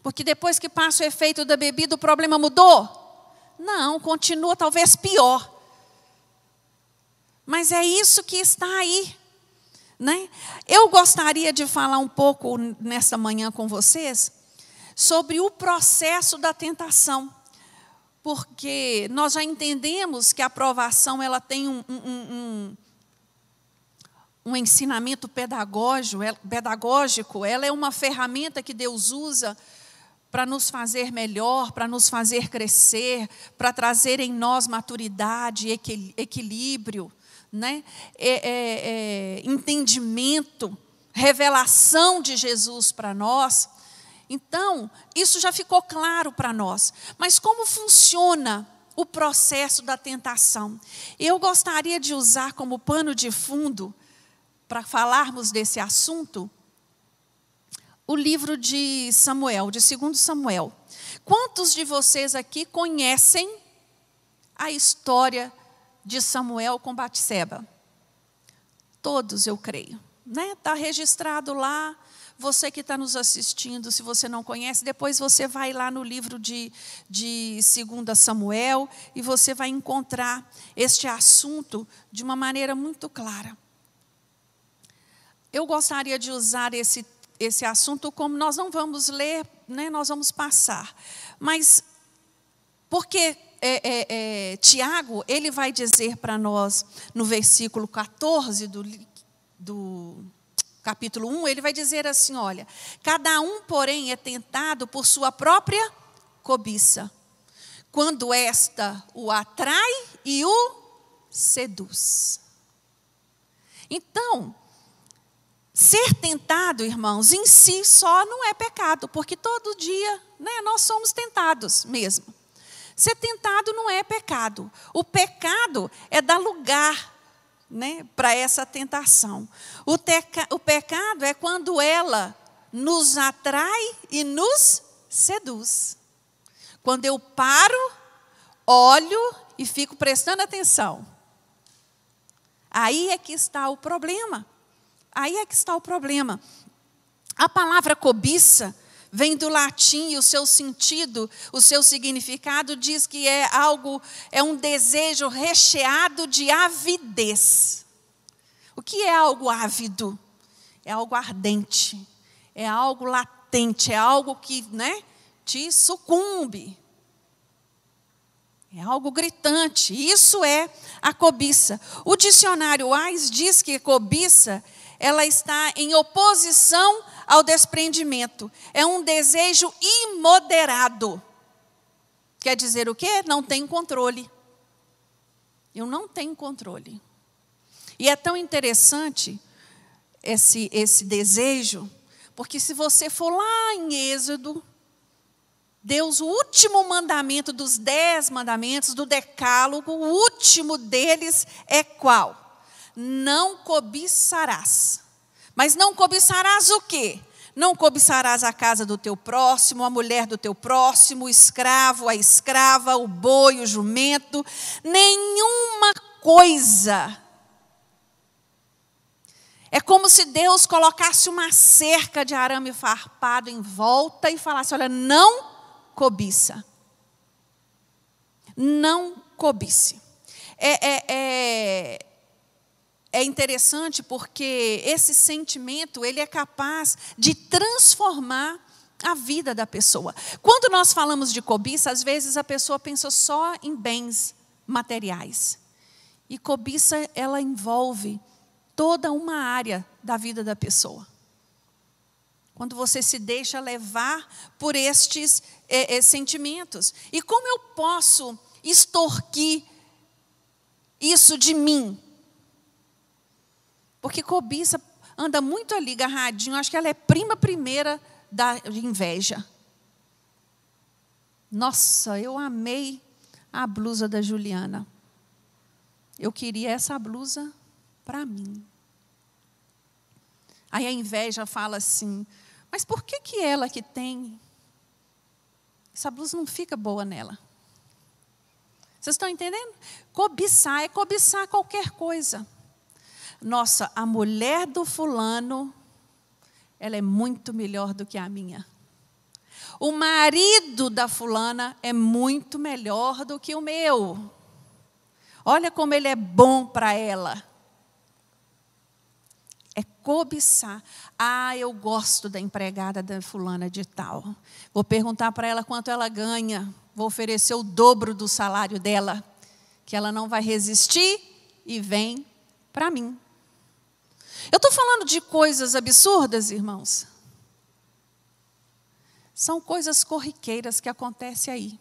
Porque depois que passa o efeito da bebida, o problema mudou? Não, continua talvez pior. Mas é isso que está aí, né? Eu gostaria de falar um pouco nesta manhã com vocês sobre o processo da tentação. Porque nós já entendemos que a provação ela tem um ensinamento pedagógico, ela é uma ferramenta que Deus usa para nos fazer melhor, para nos fazer crescer, para trazer em nós maturidade, equilíbrio, né? Entendimento, revelação de Jesus para nós. Então, isso já ficou claro para nós. Mas como funciona o processo da tentação? Eu gostaria de usar como pano de fundo, para falarmos desse assunto, o livro de Samuel, de 2 Samuel. Quantos de vocês aqui conhecem a história de Samuel com Batseba? Todos, eu creio. Está registrado lá. Você que está nos assistindo, se você não conhece, depois você vai lá no livro de 2 Samuel e você vai encontrar este assunto de uma maneira muito clara. Eu gostaria de usar esse assunto como nós não vamos ler, né, nós vamos passar. Mas, porque Tiago, ele vai dizer para nós, no versículo 14 do capítulo 1, ele vai dizer assim, olha, cada um, porém, é tentado por sua própria cobiça, quando esta o atrai e o seduz. Então, ser tentado, irmãos, em si só não é pecado, porque todo dia, né, nós somos tentados mesmo. Ser tentado não é pecado. O pecado é dar lugar, né, para essa tentação. O pecado é quando ela nos atrai e nos seduz. Quando eu paro, olho e fico prestando atenção. Aí é que está o problema. Aí é que está o problema. A palavra cobiça vem do latim e o seu sentido, o seu significado diz que é um desejo recheado de avidez. O que é algo ávido? É algo ardente, é algo latente, é algo que, né, te sucumbe. É algo gritante. Isso é a cobiça. O dicionário AIS diz que cobiça, ela está em oposição ao desprendimento. É um desejo imoderado. Quer dizer o quê? Não tem controle. Eu não tenho controle. E é tão interessante esse desejo, porque se você for lá em Êxodo, Deus, o último mandamento dos 10 mandamentos, do decálogo, o último deles é qual? Não cobiçarás. Mas não cobiçarás o quê? Não cobiçarás a casa do teu próximo, a mulher do teu próximo, o escravo, a escrava, o boi, o jumento, nenhuma coisa. É como se Deus colocasse uma cerca de arame farpado em volta e falasse, olha, não cobiça. Não cobice. É interessante porque esse sentimento, ele é capaz de transformar a vida da pessoa. Quando nós falamos de cobiça, às vezes a pessoa pensa só em bens materiais. E cobiça, ela envolve toda uma área da vida da pessoa. Quando você se deixa levar por estes sentimentos. E como eu posso extorquir isso de mim? Porque cobiça anda muito ali, agarradinho. Acho que ela é prima primeira da inveja. Nossa, eu amei a blusa da Juliana. Eu queria essa blusa para mim. Aí a inveja fala assim, mas por que ela que tem? Essa blusa não fica boa nela. Vocês estão entendendo? Cobiçar é cobiçar qualquer coisa. Nossa, a mulher do fulano, ela é muito melhor do que a minha. O marido da fulana é muito melhor do que o meu. Olha como ele é bom para ela. É cobiçar. Ah, eu gosto da empregada da fulana de tal. Vou perguntar para ela quanto ela ganha. Vou oferecer o dobro do salário dela. Que ela não vai resistir e vem para mim. Eu estou falando de coisas absurdas, irmãos. São coisas corriqueiras que acontecem aí,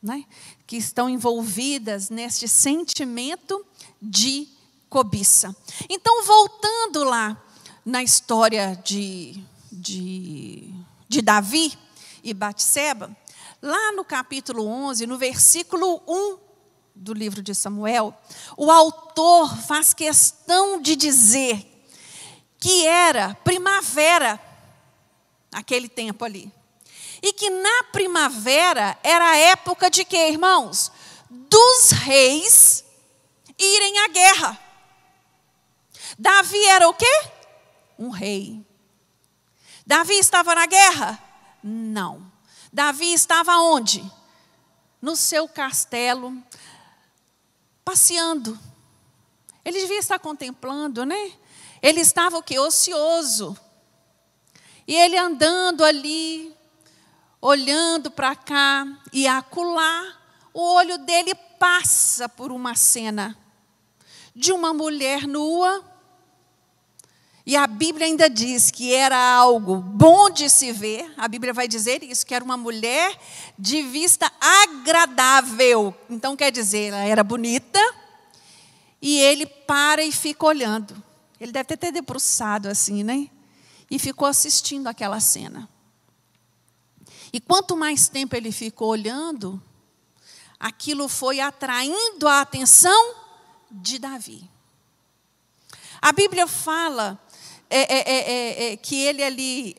né? Que estão envolvidas neste sentimento de cobiça. Então, voltando lá na história de Davi e Batseba, lá no capítulo 11, no versículo 1 do livro de Samuel, o autor faz questão de dizer que era primavera naquele tempo ali. E que na primavera era a época de quê, irmãos? Dos reis irem à guerra. Davi era o quê? Um rei. Davi estava na guerra? Não. Davi estava onde? No seu castelo, passeando. Ele devia estar contemplando, né? Ele estava o quê? Ocioso. E ele andando ali, olhando para cá e acolá, o olho dele passa por uma cena de uma mulher nua. E a Bíblia ainda diz que era algo bom de se ver. A Bíblia vai dizer isso, que era uma mulher de vista agradável. Então quer dizer, ela era bonita. E ele para e fica olhando. Ele deve ter debruçado assim, né? E ficou assistindo aquela cena. E quanto mais tempo ele ficou olhando, aquilo foi atraindo a atenção de Davi. A Bíblia fala que ele ali,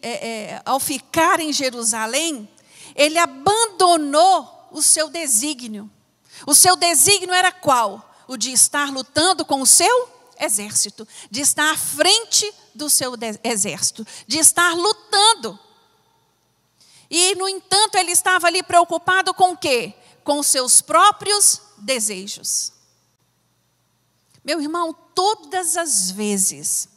ao ficar em Jerusalém, ele abandonou o seu desígnio. O seu desígnio era qual? O de estar lutando com o seu exército, de estar à frente do seu exército, de estar lutando. E, no entanto, ele estava ali preocupado com o quê? Com os seus próprios desejos. Meu irmão, todas as vezes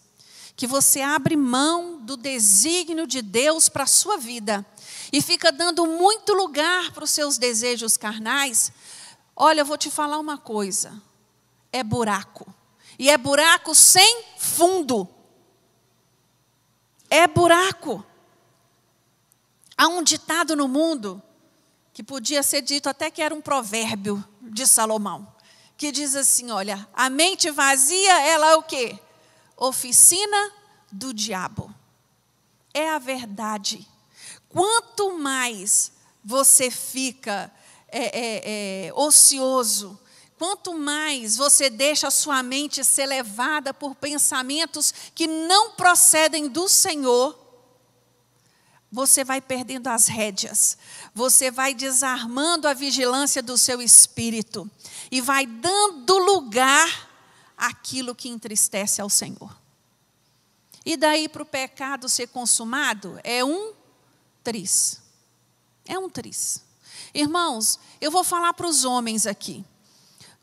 que você abre mão do desígnio de Deus para a sua vida e fica dando muito lugar para os seus desejos carnais, olha, eu vou te falar uma coisa, é buraco. E é buraco sem fundo. É buraco. Há um ditado no mundo, que podia ser dito até que era um provérbio de Salomão, que diz assim, olha, a mente vazia, ela é o quê? Oficina do diabo. É a verdade. Quanto mais você fica ocioso, quanto mais você deixa a sua mente ser levada por pensamentos que não procedem do Senhor, você vai perdendo as rédeas, você vai desarmando a vigilância do seu espírito e vai dando lugar àquilo que entristece ao Senhor. E daí para o pecado ser consumado, é um tris. É um tris. Irmãos, eu vou falar para os homens aqui.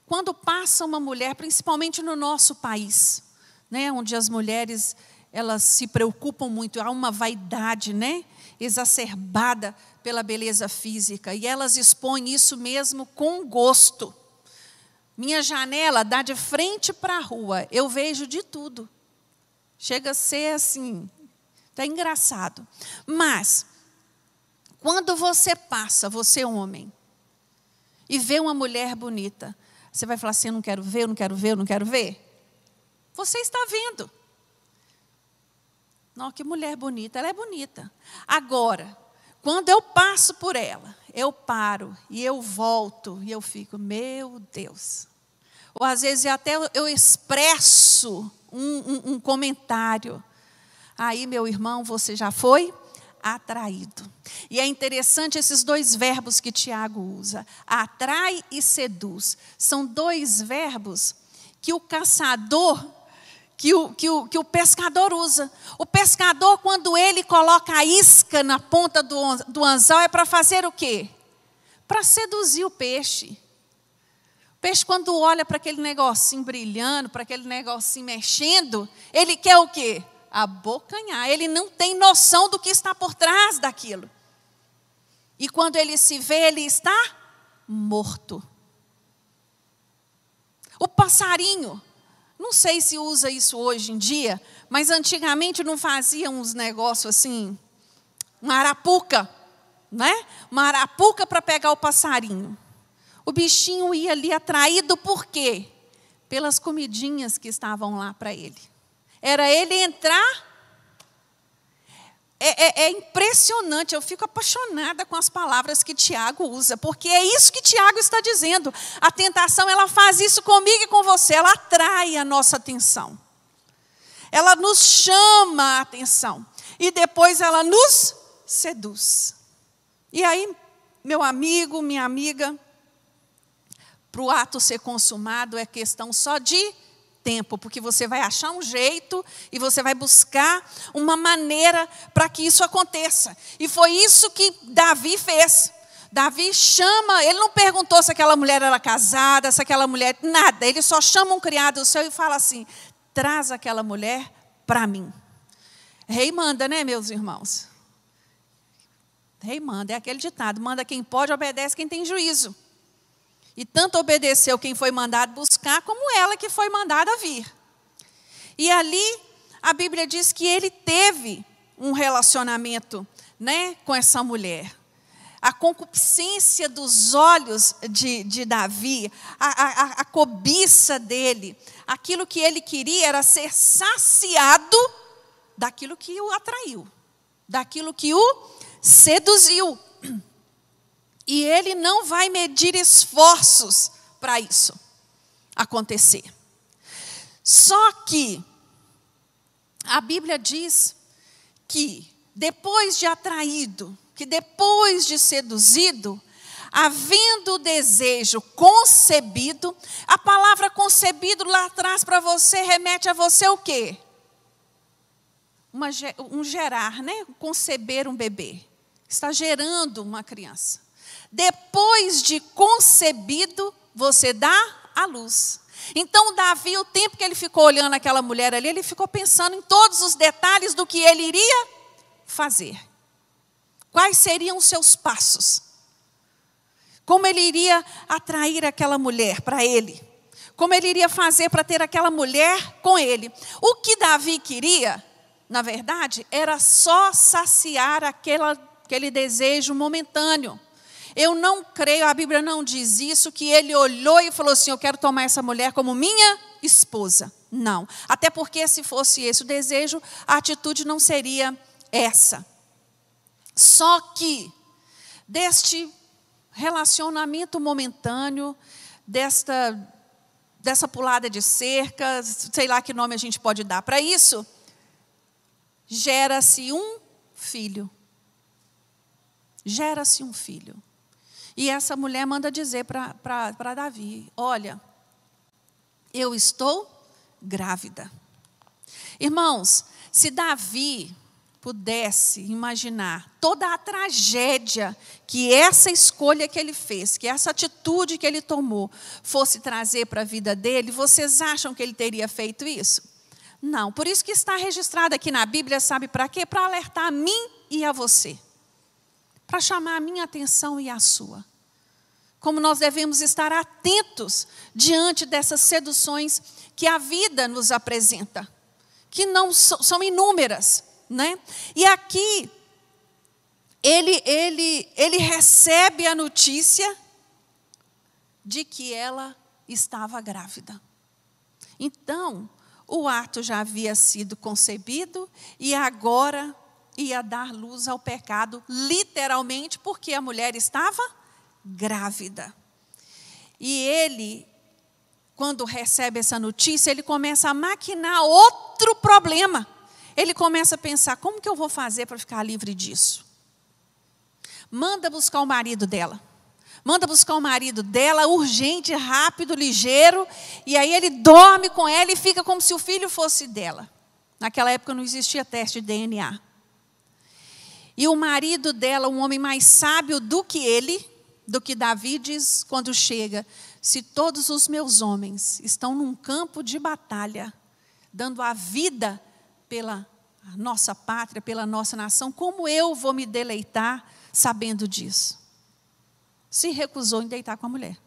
Quando passa uma mulher, principalmente no nosso país, né, onde as mulheres elas se preocupam muito, há uma vaidade, né, exacerbada pela beleza física, e elas expõem isso mesmo com gosto. Minha janela dá de frente para a rua, eu vejo de tudo. Chega a ser assim, até engraçado. Mas, quando você passa, você homem, e vê uma mulher bonita, você vai falar assim, eu não quero ver, eu não quero ver, eu não quero ver. Você está vendo. Não, que mulher bonita, ela é bonita. Agora, Quando eu passo por ela, eu paro e eu volto e eu fico, meu Deus. Ou às vezes até eu expresso um comentário. Aí, meu irmão, você já foi atraído. E é interessante esses dois verbos que Tiago usa. Atrai e seduz. São dois verbos que o caçador, que o pescador usa. O pescador, quando ele coloca a isca na ponta do anzol, é para fazer o quê? Para seduzir o peixe. O peixe, quando olha para aquele negocinho brilhando, para aquele negocinho mexendo, ele quer o quê? Abocanhar. Ele não tem noção do que está por trás daquilo. E quando ele se vê, ele está morto. O passarinho, não sei se usa isso hoje em dia, mas antigamente não fazia uns negócios assim, uma arapuca, né? Uma arapuca para pegar o passarinho. O bichinho ia ali atraído por quê? Pelas comidinhas que estavam lá para ele. Era ele entrar. É impressionante, eu fico apaixonada com as palavras que Tiago usa, porque é isso que Tiago está dizendo. A tentação, ela faz isso comigo e com você, ela atrai a nossa atenção. Ela nos chama a atenção e depois ela nos seduz. E aí, meu amigo, minha amiga, para o ato ser consumado é questão só de tempo, porque você vai achar um jeito e você vai buscar uma maneira para que isso aconteça. E foi isso que Davi fez. Davi chama, ele não perguntou se aquela mulher era casada, se aquela mulher, nada. Ele só chama um criado seu e fala assim, traz aquela mulher para mim. Rei manda, né, meus irmãos? Rei manda, é aquele ditado, manda quem pode, obedece quem tem juízo. E tanto obedeceu quem foi mandado buscar, como ela que foi mandada vir. E ali, a Bíblia diz que ele teve um relacionamento, né, com essa mulher. A concupiscência dos olhos de Davi, a cobiça dele, aquilo que ele queria era ser saciado daquilo que o atraiu, daquilo que o seduziu. E ele não vai medir esforços para isso acontecer. Só que a Bíblia diz que depois de atraído, que depois de seduzido, havendo o desejo concebido, a palavra concebido lá atrás para você remete a você o quê? Um gerar, né? Conceber um bebê. Está gerando uma criança. Depois de concebido, você dá à luz. Então, Davi, o tempo que ele ficou olhando aquela mulher ali, ele ficou pensando em todos os detalhes do que ele iria fazer. Quais seriam os seus passos? Como ele iria atrair aquela mulher para ele? Como ele iria fazer para ter aquela mulher com ele? O que Davi queria, na verdade, era só saciar aquele desejo momentâneo. Eu não creio, a Bíblia não diz isso, que ele olhou e falou assim, eu quero tomar essa mulher como minha esposa. Não. Até porque se fosse esse o desejo, a atitude não seria essa. Só que, deste relacionamento momentâneo, dessa pulada de cerca, sei lá que nome a gente pode dar para isso, gera-se um filho. Gera-se um filho. E essa mulher manda dizer para Davi, olha, eu estou grávida. Irmãos, se Davi pudesse imaginar toda a tragédia que essa escolha que ele fez, que essa atitude que ele tomou, fosse trazer para a vida dele, vocês acham que ele teria feito isso? Não, por isso que está registrado aqui na Bíblia, sabe para quê? Para alertar a mim e a você. Para chamar a minha atenção e a sua. Como nós devemos estar atentos diante dessas seduções que a vida nos apresenta, que não são inúmeras, né? E aqui ele recebe a notícia de que ela estava grávida. Então, o ato já havia sido concebido e agora ia dar luz ao pecado, literalmente, porque a mulher estava grávida. E ele, quando recebe essa notícia, ele começa a maquinar outro problema. Ele começa a pensar, como que eu vou fazer para ficar livre disso? Manda buscar o marido dela. Manda buscar o marido dela, urgente, rápido, ligeiro. E aí ele dorme com ela e fica como se o filho fosse dela. Naquela época não existia teste de DNA. E o marido dela, um homem mais sábio do que ele, do que Davi, diz quando chega: se todos os meus homens estão num campo de batalha, dando a vida pela nossa pátria, pela nossa nação, como eu vou me deleitar sabendo disso? Se recusou em deitar com a mulher.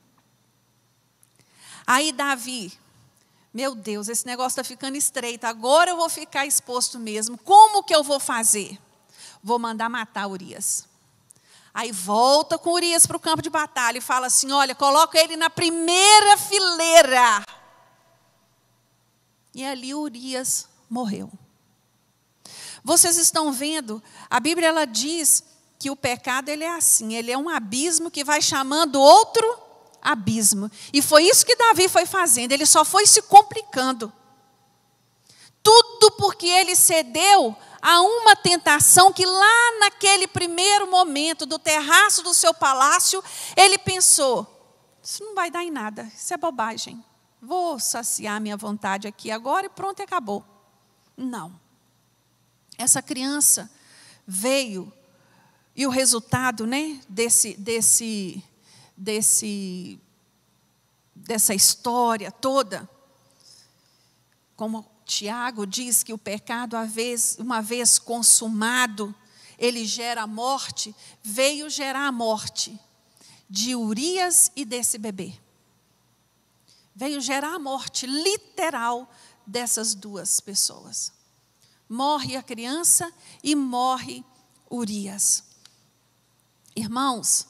Aí Davi, meu Deus, esse negócio está ficando estreito, agora eu vou ficar exposto mesmo. Como que eu vou fazer? Vou mandar matar Urias. Aí volta com Urias para o campo de batalha e fala assim: olha, coloca ele na primeira fileira. E ali Urias morreu. Vocês estão vendo, a Bíblia ela diz que o pecado ele é assim, ele é um abismo que vai chamando outro abismo. E foi isso que Davi foi fazendo, ele só foi se complicando. Tudo porque ele cedeu a uma tentação que lá naquele primeiro momento, do terraço do seu palácio, ele pensou: isso não vai dar em nada, isso é bobagem. Vou saciar minha vontade aqui agora e pronto, acabou. Não. Essa criança veio, e o resultado, né, dessa história toda, como Tiago diz que o pecado, uma vez consumado, ele gera a morte, veio gerar a morte de Urias e desse bebê. Veio gerar a morte literal dessas duas pessoas. Morre a criança e morre Urias. Irmãos,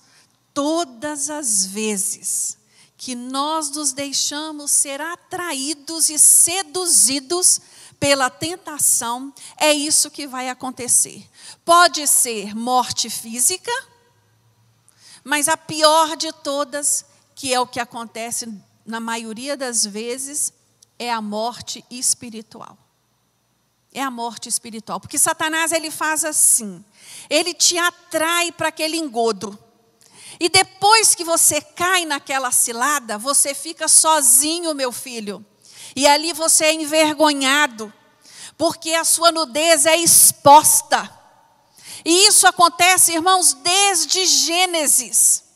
todas as vezes que nós nos deixamos ser atraídos e seduzidos pela tentação, é isso que vai acontecer. Pode ser morte física, mas a pior de todas, que é o que acontece na maioria das vezes, é a morte espiritual. É a morte espiritual, porque Satanás ele faz assim, ele te atrai para aquele engodo, e depois que você cai naquela cilada, você fica sozinho, meu filho, e ali você é envergonhado, porque a sua nudez é exposta, e isso acontece, irmãos, desde Gênesis.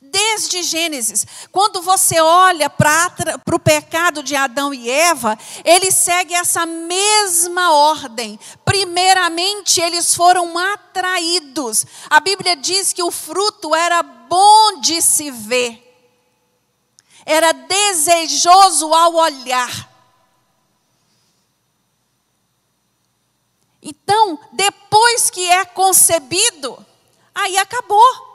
Desde Gênesis, quando você olha para o pecado de Adão e Eva, ele segue essa mesma ordem. Primeiramente, eles foram atraídos. A Bíblia diz que o fruto era bom de se ver. Era desejoso ao olhar. Então, depois que é concebido, aí acabou.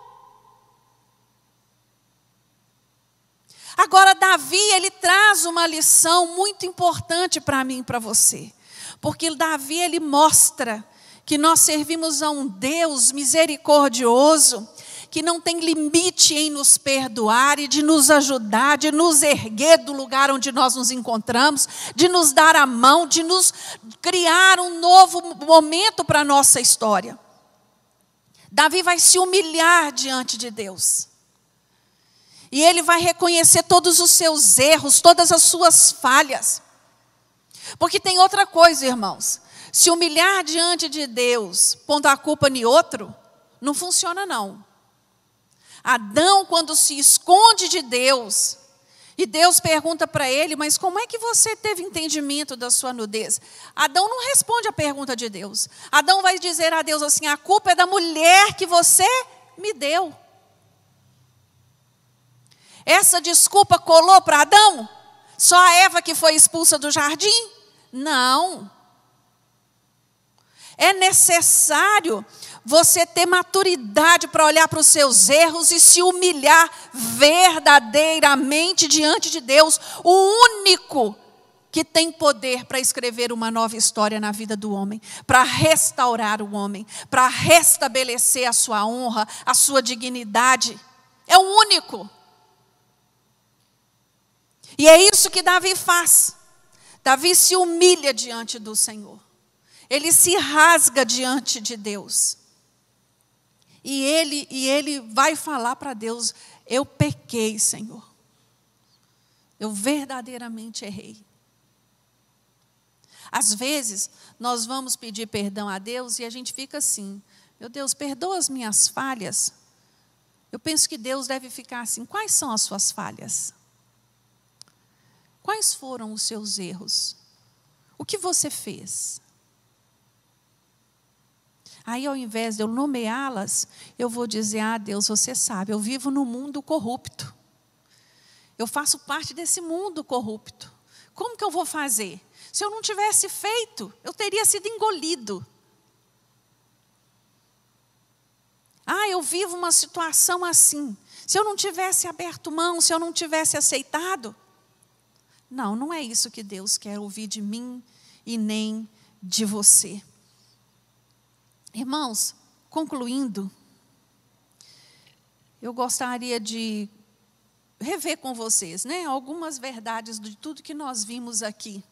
Agora, Davi, ele traz uma lição muito importante para mim e para você. Porque Davi, ele mostra que nós servimos a um Deus misericordioso, que não tem limite em nos perdoar e de nos ajudar, de nos erguer do lugar onde nós nos encontramos, de nos dar a mão, de nos criar um novo momento para a nossa história. Davi vai se humilhar diante de Deus. E ele vai reconhecer todos os seus erros, todas as suas falhas. Porque tem outra coisa, irmãos. Se humilhar diante de Deus, pondo a culpa em outro, não funciona não. Adão, quando se esconde de Deus, e Deus pergunta para ele: mas como é que você teve entendimento da sua nudez? Adão não responde a pergunta de Deus. Adão vai dizer a Deus assim: a culpa é da mulher que você me deu. Essa desculpa colou para Adão? Só a Eva que foi expulsa do jardim? Não. É necessário você ter maturidade para olhar para os seus erros e se humilhar verdadeiramente diante de Deus, o único que tem poder para escrever uma nova história na vida do homem, para restaurar o homem, para restabelecer a sua honra, a sua dignidade. É o único. E é isso que Davi faz. Davi se humilha diante do Senhor. Ele se rasga diante de Deus. E ele vai falar para Deus: eu pequei, Senhor. Eu verdadeiramente errei. Às vezes, nós vamos pedir perdão a Deus e a gente fica assim: meu Deus, perdoa as minhas falhas. Eu penso que Deus deve ficar assim: quais são as suas falhas? Quais foram os seus erros? O que você fez? Aí, ao invés de eu nomeá-las, eu vou dizer: ah, Deus, você sabe, eu vivo num mundo corrupto. Eu faço parte desse mundo corrupto. Como que eu vou fazer? Se eu não tivesse feito, eu teria sido engolido. Ah, eu vivo uma situação assim. Se eu não tivesse aberto mão, se eu não tivesse aceitado. Não, não é isso que Deus quer ouvir de mim e nem de você. Irmãos, concluindo, eu gostaria de rever com vocês, algumas verdades de tudo que nós vimos aqui.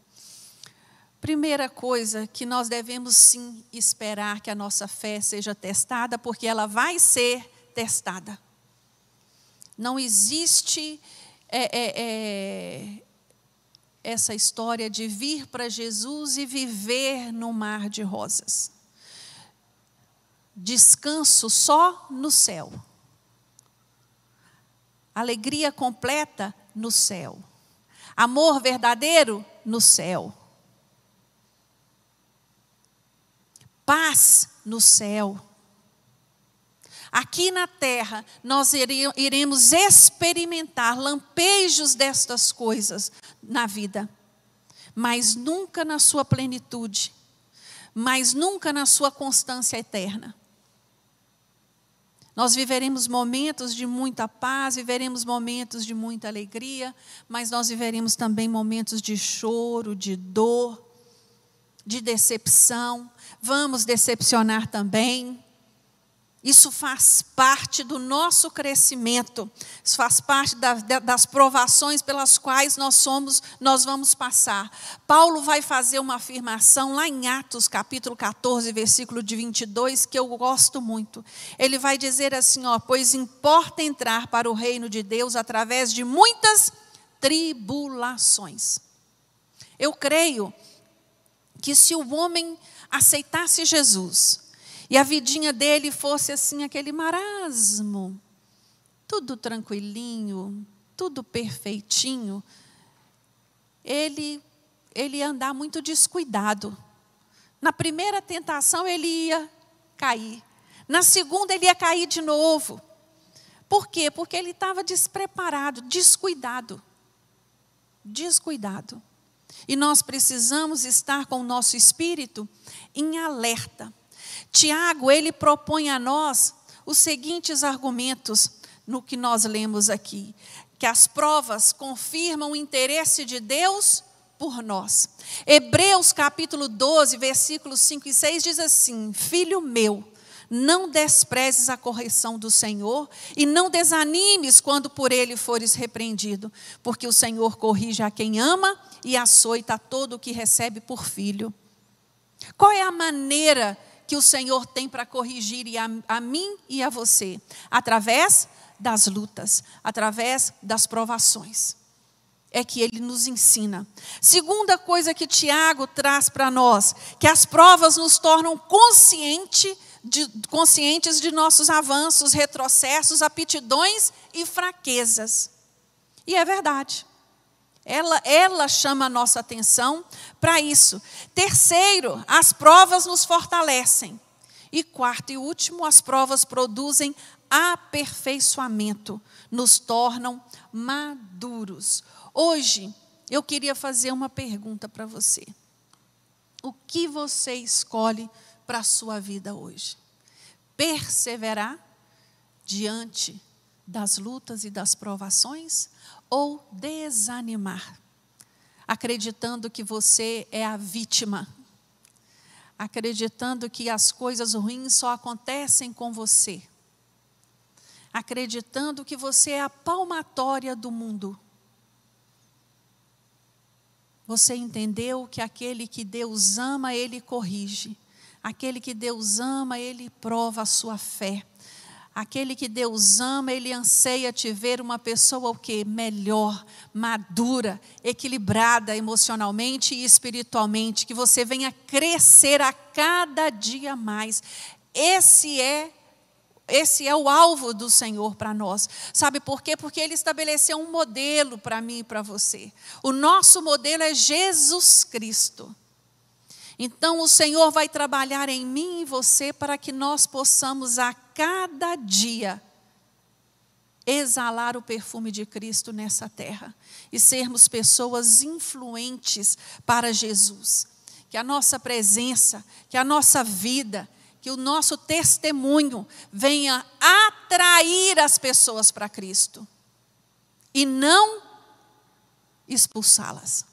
Primeira coisa, que nós devemos sim esperar que a nossa fé seja testada, porque ela vai ser testada. Não existe essa história de vir para Jesus e viver no mar de rosas. Descanso só no céu. Alegria completa no céu. Amor verdadeiro no céu. Paz no céu. Aqui na terra, nós iremos experimentar lampejos destas coisas na vida, mas nunca na sua plenitude, mas nunca na sua constância eterna. Nós viveremos momentos de muita paz, viveremos momentos de muita alegria, mas nós viveremos também momentos de choro, de dor, de decepção. Vamos decepcionar também. Isso faz parte do nosso crescimento. Isso faz parte das provações pelas quais nós vamos passar. Paulo vai fazer uma afirmação lá em Atos, capítulo 14, versículo de 22, que eu gosto muito. Ele vai dizer assim: pois importa entrar para o reino de Deus através de muitas tribulações. Eu creio que se o homem aceitasse Jesus e a vidinha dele fosse assim, aquele marasmo, tudo tranquilinho, tudo perfeitinho, ele ia andar muito descuidado. Na primeira tentação ele ia cair, na segunda ele ia cair de novo. Por quê? Porque ele estava despreparado, descuidado. E nós precisamos estar com o nosso espírito em alerta. Tiago, ele propõe a nós os seguintes argumentos no que nós lemos aqui: que as provas confirmam o interesse de Deus por nós. Hebreus capítulo 12, versículos 5 e 6 diz assim: filho meu, não desprezes a correção do Senhor e não desanimes quando por ele fores repreendido, porque o Senhor corrige a quem ama e açoita a todo o que recebe por filho. Qual é a maneira que o Senhor tem para corrigir a mim e a você? Através das lutas, através das provações. É que ele nos ensina. Segunda coisa que Tiago traz para nós, que as provas nos tornam conscientes de nossos avanços, retrocessos, aptidões e fraquezas. E é verdade. Ela chama a nossa atenção para isso. Terceiro, as provas nos fortalecem. E quarto e último, as provas produzem aperfeiçoamento, nos tornam maduros. Hoje, eu queria fazer uma pergunta para você. O que você escolhe para a sua vida hoje? Perseverar diante das lutas e das provações ou desanimar? acreditando que você é a vítima, acreditando que as coisas ruins só acontecem com você, acreditando que você é a palmatória do mundo. Você entendeu que aquele que Deus ama, Ele corrige. Aquele que Deus ama, Ele prova a sua fé. Aquele que Deus ama, Ele anseia te ver uma pessoa o quê? Melhor, madura, equilibrada emocionalmente e espiritualmente. Que você venha crescer a cada dia mais. Esse é o alvo do Senhor para nós. Sabe por quê? Porque Ele estabeleceu um modelo para mim e para você. O nosso modelo é Jesus Cristo. Então o Senhor vai trabalhar em mim e você para que nós possamos a cada dia exalar o perfume de Cristo nessa terra e sermos pessoas influentes para Jesus. Que a nossa presença, que a nossa vida, que o nosso testemunho venha atrair as pessoas para Cristo e não expulsá-las.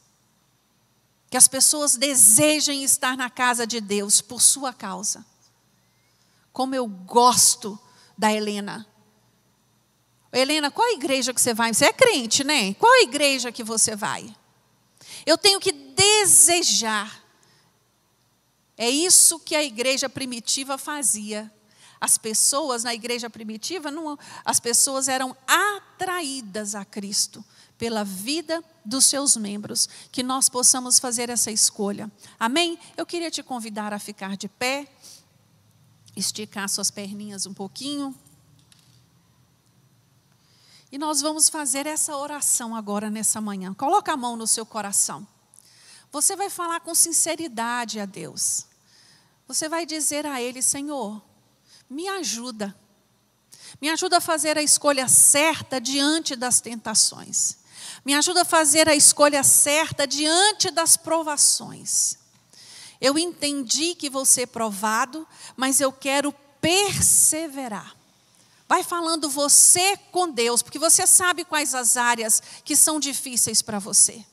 Que as pessoas desejem estar na casa de Deus por sua causa. Como eu gosto da Helena. Helena, qual a igreja que você vai? Você é crente, né? Qual a igreja que você vai? Eu tenho que desejar. É isso que a igreja primitiva fazia. As pessoas na igreja primitiva, as pessoas eram atraídas a Cristo pela vida dos seus membros. Que nós possamos fazer essa escolha. Amém? Eu queria te convidar a ficar de pé, esticar suas perninhas um pouquinho. E nós vamos fazer essa oração agora nessa manhã. Coloca a mão no seu coração. Você vai falar com sinceridade a Deus. Você vai dizer a Ele: Senhor, me ajuda. Me ajuda a fazer a escolha certa diante das tentações. Me ajuda a fazer a escolha certa diante das provações. Eu entendi que vou ser provado, mas eu quero perseverar. Vai falando você com Deus, porque você sabe quais as áreas que são difíceis para você.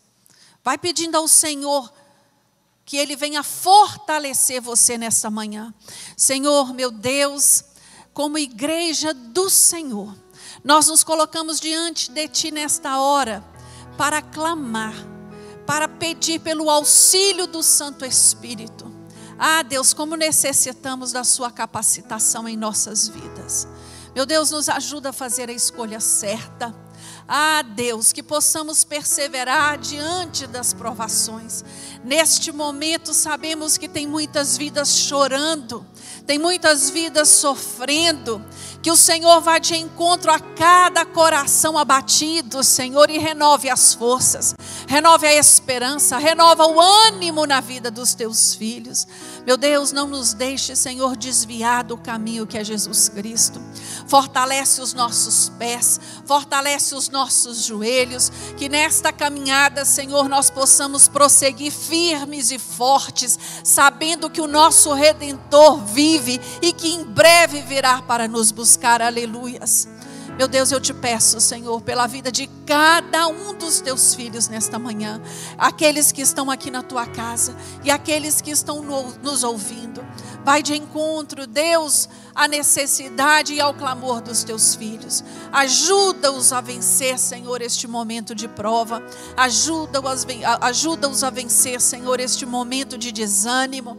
Vai pedindo ao Senhor que Ele venha fortalecer você nessa manhã. Senhor, meu Deus, como igreja do Senhor, nós nos colocamos diante de Ti nesta hora para clamar, para pedir pelo auxílio do Santo Espírito. Ah, Deus, como necessitamos da Sua capacitação em nossas vidas. Meu Deus, nos ajuda a fazer a escolha certa. Ah, Deus, que possamos perseverar diante das provações. Neste momento sabemos que tem muitas vidas chorando, tem muitas vidas sofrendo. Que o Senhor vá de encontro a cada coração abatido, Senhor, e renove as forças, renove a esperança, renova o ânimo na vida dos Teus filhos. Meu Deus, não nos deixe, Senhor, desviar do caminho que é Jesus Cristo. Fortalece os nossos pés, fortalece os nossos joelhos, que nesta caminhada, Senhor, nós possamos prosseguir firmes e fortes, sabendo que o nosso Redentor vive e que em breve virá para nos buscar. Aleluias. Meu Deus, eu te peço, Senhor, pela vida de cada um dos Teus filhos nesta manhã, aqueles que estão aqui na Tua casa e aqueles que estão nos ouvindo. Vai de encontro, Deus, à necessidade e ao clamor dos Teus filhos. Ajuda-os a vencer, Senhor, este momento de prova. Ajuda-os a vencer, Senhor, este momento de desânimo.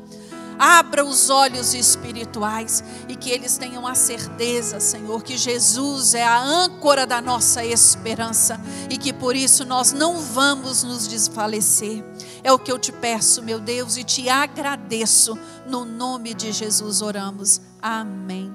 Abra os olhos espirituais e que eles tenham a certeza, Senhor, que Jesus é a âncora da nossa esperança e que por isso nós não vamos nos desfalecer. É o que eu te peço, meu Deus, e te agradeço. No nome de Jesus oramos. Amém.